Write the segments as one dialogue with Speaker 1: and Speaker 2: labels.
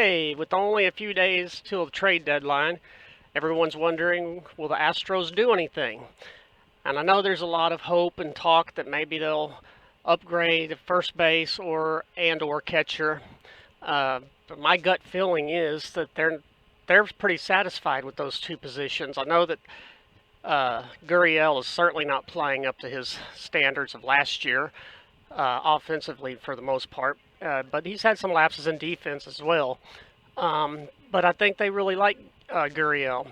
Speaker 1: Hey, with only a few days till the trade deadline, everyone's wondering, will the Astros do anything? And I know there's a lot of hope and talk that maybe they'll upgrade at first base or catcher. But my gut feeling is that they're pretty satisfied with those two positions. I know that Gurriel is certainly not playing up to his standards of last year, offensively for the most part. But he's had some lapses in defense as well. But I think they really like Gurriel,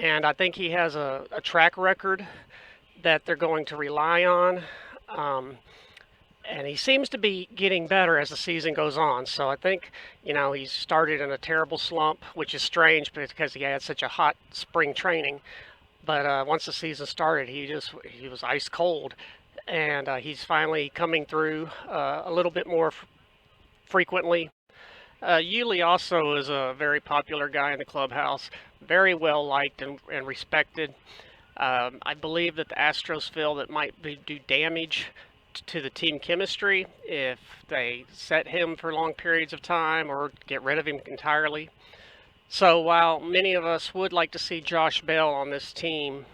Speaker 1: and I think he has a track record that they're going to rely on. Um, and he seems to be getting better as the season goes on. So I think, he started in a terrible slump, which is strange because he had such a hot spring training. But once the season started, he was ice cold, and he's finally coming through a little bit more frequently. Yuli also is a very popular guy in the clubhouse, very well liked and respected. I believe that the Astros feel that do damage to the team chemistry if they set him for long periods of time or get rid of him entirely. So while many of us would like to see Josh Bell on this team,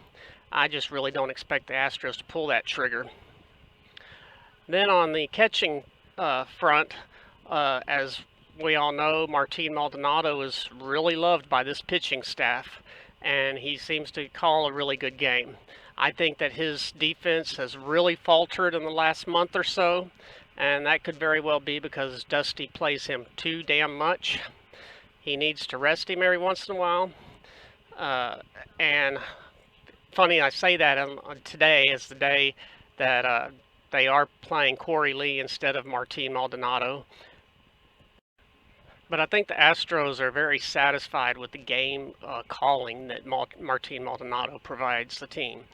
Speaker 1: I just really don't expect the Astros to pull that trigger. Then on the catching front, as we all know, Martin Maldonado is really loved by this pitching staff, and he seems to call a really good game. I think that his defense has really faltered in the last month or so, and that could very well be because Dusty plays him too damn much. He needs to rest him every once in a while. And funny, I say that today is the day that they are playing Corey Lee instead of Martin Maldonado. But I think the Astros are very satisfied with the game calling that Martin Maldonado provides the team.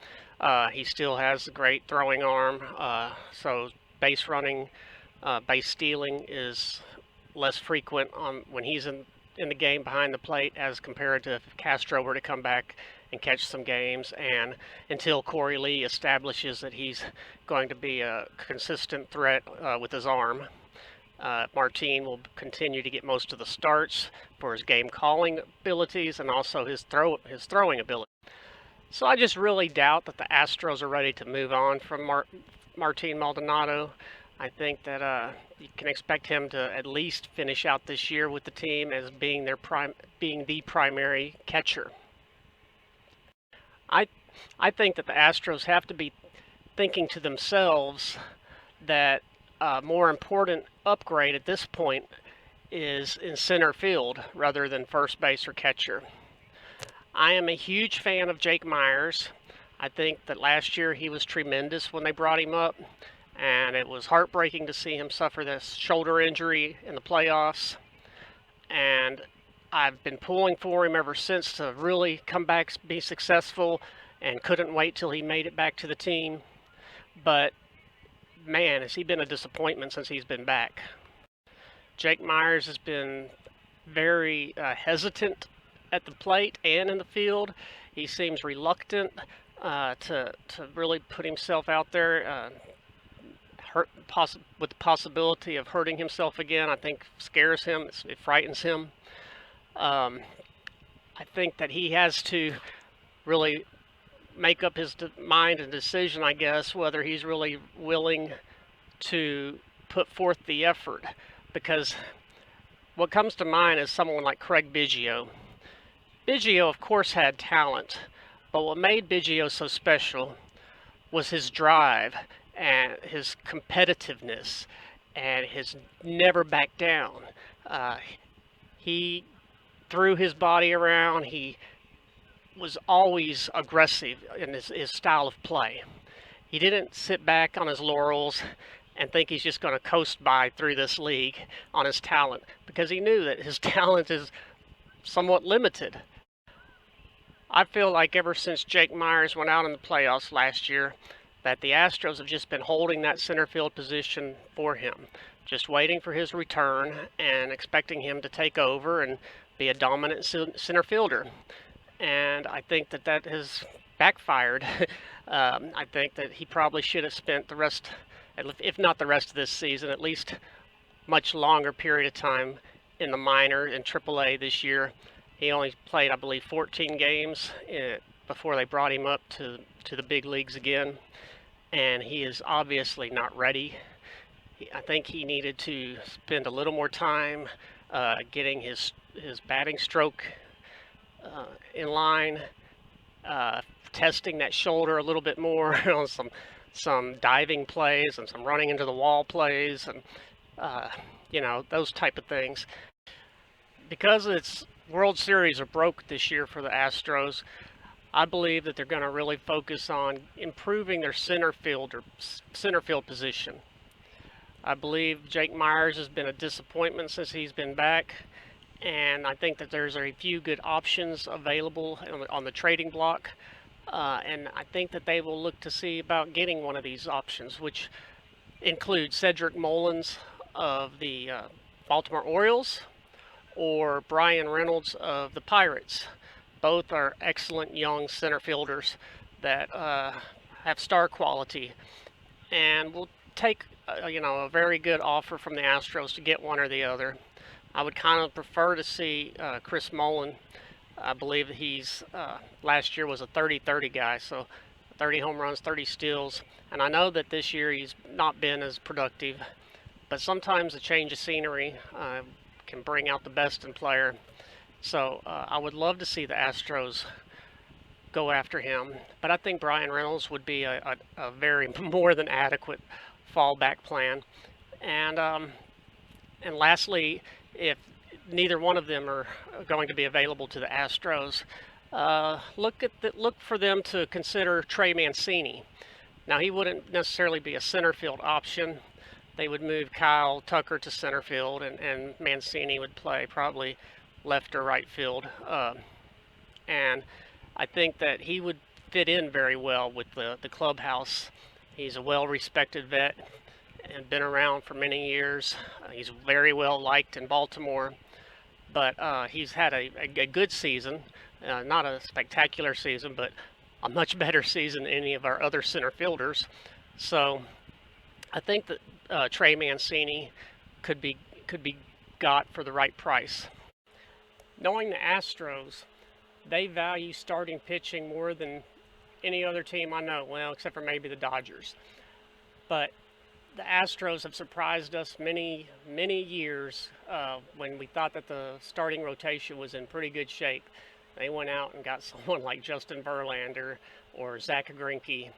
Speaker 1: He still has a great throwing arm, so base running, base stealing is less frequent when he's in the game behind the plate as compared to if Castro were to come back and catch some games. And until Corey Lee establishes that he's going to be a consistent threat with his arm, Martin will continue to get most of the starts for his game calling abilities and also his throwing ability. So I just really doubt that the Astros are ready to move on from Martin Maldonado. I think that you can expect him to at least finish out this year with the team as being the primary catcher. I think that the Astros have to be thinking to themselves that a more important upgrade at this point is in center field rather than first base or catcher. I am a huge fan of Jake Myers. I think that last year he was tremendous when they brought him up, and it was heartbreaking to see him suffer this shoulder injury in the playoffs. And I've been pulling for him ever since to really come back, be successful, and couldn't wait till he made it back to the team. But man, has he been a disappointment since he's been back. Jake Myers has been very hesitant at the plate and in the field. He seems reluctant to really put himself out there, with the possibility of hurting himself again. I think scares him. It frightens him. I think that he has to really make up his mind and decision, I guess, whether he's really willing to put forth the effort. Because what comes to mind is someone like Craig Biggio. Biggio, of course, had talent, but what made Biggio so special was his drive and his competitiveness and his never back down. He threw his body around. He was always aggressive in his style of play. He didn't sit back on his laurels and think he's just going to coast by through this league on his talent, because he knew that his talent is somewhat limited. I feel like ever since Jake Myers went out in the playoffs last year, that the Astros have just been holding that center field position for him, just waiting for his return and expecting him to take over and be a dominant center fielder. And I think that has backfired. I think that he probably should have spent the rest, if not the rest of this season, at least much longer period of time in the minor in AAA this year. He only played, I believe, 14 games before they brought him up to the big leagues again, and he is obviously not ready. I think he needed to spend a little more time getting his batting stroke in line, testing that shoulder a little bit more on some diving plays and some running into the wall plays, and those type of things. Because it's World Series are broke this year for the Astros, I believe that they're going to really focus on improving their center field position. I believe Jake Myers has been a disappointment since he's been back, and I think that there's a few good options available on the trading block, and I think that they will look to see about getting one of these options, which include Cedric Mullins of the Baltimore Orioles or Brian Reynolds of the Pirates. Both are excellent young center fielders that have star quality, and will take a very good offer from the Astros to get one or the other. I would kind of prefer to see Chris Mullin. I believe that he's last year was a 30-30 guy, so 30 home runs, 30 steals, and I know that this year he's not been as productive, but sometimes a change of scenery can bring out the best in player. So I would love to see the Astros go after him, but I think Brian Reynolds would be a very more than adequate fallback plan. And lastly, if neither one of them are going to be available to the Astros, look for them to consider Trey Mancini. Now, he wouldn't necessarily be a center field option. They would move Kyle Tucker to center field, and Mancini would play probably left or right field. And I think that he would fit in very well with the clubhouse. He's a well-respected vet and been around for many years. He's very well liked in Baltimore, but he's had a good season, not a spectacular season, but a much better season than any of our other center fielders. So I think that Trey Mancini could be got for the right price. Knowing the Astros, they value starting pitching more than any other team I know, well, except for maybe the Dodgers. But the Astros have surprised us many years when we thought that the starting rotation was in pretty good shape. They went out and got someone like Justin Verlander or Zach Greinke.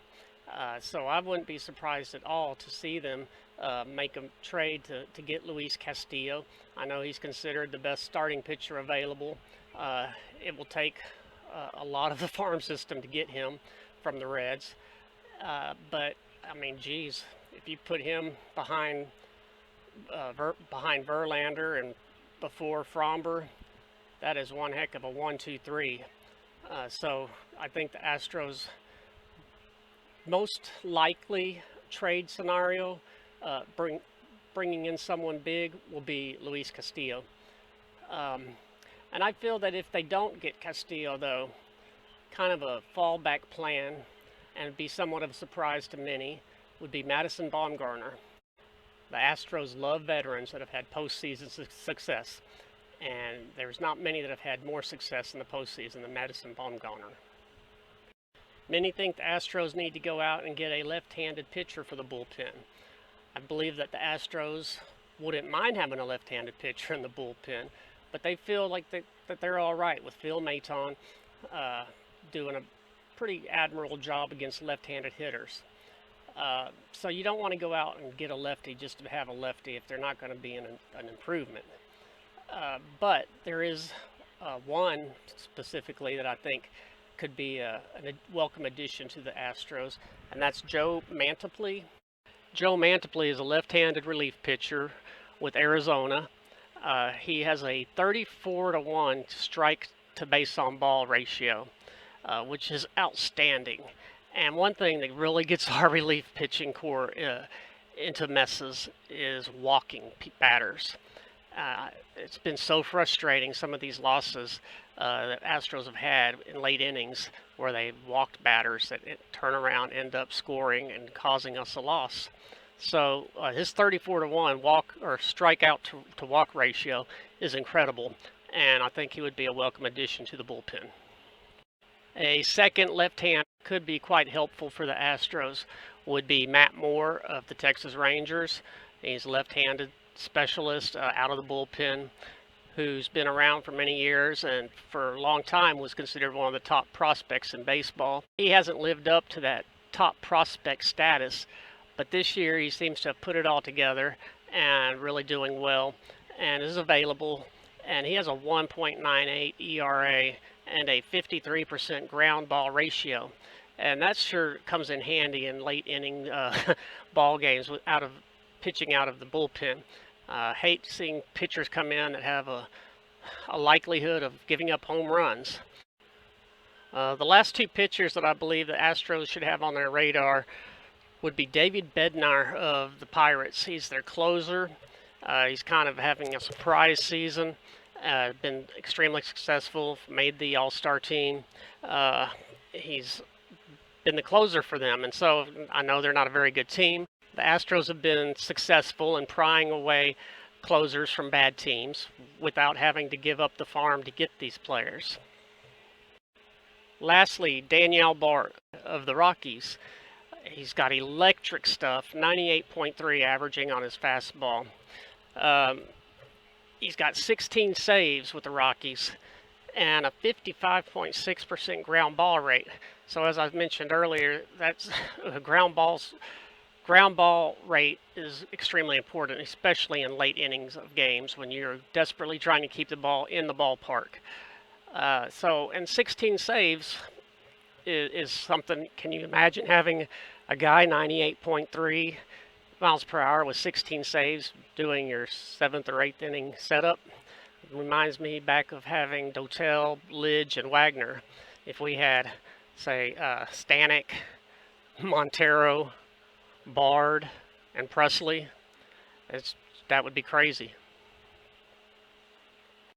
Speaker 1: So I wouldn't be surprised at all to see them make a trade to get Luis Castillo. I know he's considered the best starting pitcher available. It will take a lot of the farm system to get him from the Reds. But, I mean, geez, if you put him behind Verlander and before Fromber, that is one heck of a 1-2-3. So I think the Astros' most likely trade scenario, bringing in someone big, will be Luis Castillo. And I feel that if they don't get Castillo, though, kind of a fallback plan, and be somewhat of a surprise to many, would be Madison Bumgarner. The Astros love veterans that have had postseason success, and there's not many that have had more success in the postseason than Madison Bumgarner. Many think the Astros need to go out and get a left-handed pitcher for the bullpen. I believe that the Astros wouldn't mind having a left-handed pitcher in the bullpen, but they feel like that they're all right with Phil Maton doing a pretty admirable job against left-handed hitters. So you don't want to go out and get a lefty just to have a lefty if they're not going to be an improvement. But there is one specifically that I think could be a welcome addition to the Astros, and that's Joe Mantiply. Joe Mantiply is a left-handed relief pitcher with Arizona. He has a 34-1 strike to base on ball ratio, which is outstanding. And one thing that really gets our relief pitching core into messes is walking batters. It's been so frustrating, some of these losses that Astros have had in late innings where they walked batters that turn around, end up scoring and causing us a loss. So his 34-to-1 walk or strikeout to walk ratio is incredible, and I think he would be a welcome addition to the bullpen. A second left hand could be quite helpful for the Astros would be Matt Moore of the Texas Rangers. He's a left-handed specialist out of the bullpen who's been around for many years and for a long time was considered one of the top prospects in baseball. He hasn't lived up to that top prospect status, but this year he seems to have put it all together and really doing well and is available. And he has a 1.98 ERA and a 53% ground ball ratio. And that sure comes in handy in late inning ball games pitching out of the bullpen. Hate seeing pitchers come in that have a likelihood of giving up home runs. The last two pitchers that I believe the Astros should have on their radar would be David Bednar of the Pirates. He's their closer. He's kind of having a surprise season. Been extremely successful, made the All-Star team. He's been the closer for them, and so I know they're not a very good team. The Astros have been successful in prying away closers from bad teams without having to give up the farm to get these players. Lastly, Danielle Bart of the Rockies. He's got electric stuff, 98.3 averaging on his fastball. He's got 16 saves with the Rockies and a 55.6% ground ball rate. So as I mentioned earlier, that's ground ball rate is extremely important, especially in late innings of games when you're desperately trying to keep the ball in the ballpark. And 16 saves is something. Can you imagine having a guy 98.3 miles per hour with 16 saves doing your 7th or 8th inning setup? It reminds me back of having Dotel, Lidge, and Wagner. If we had, say, Stanek, Montero, Bard, and Presley, that would be crazy.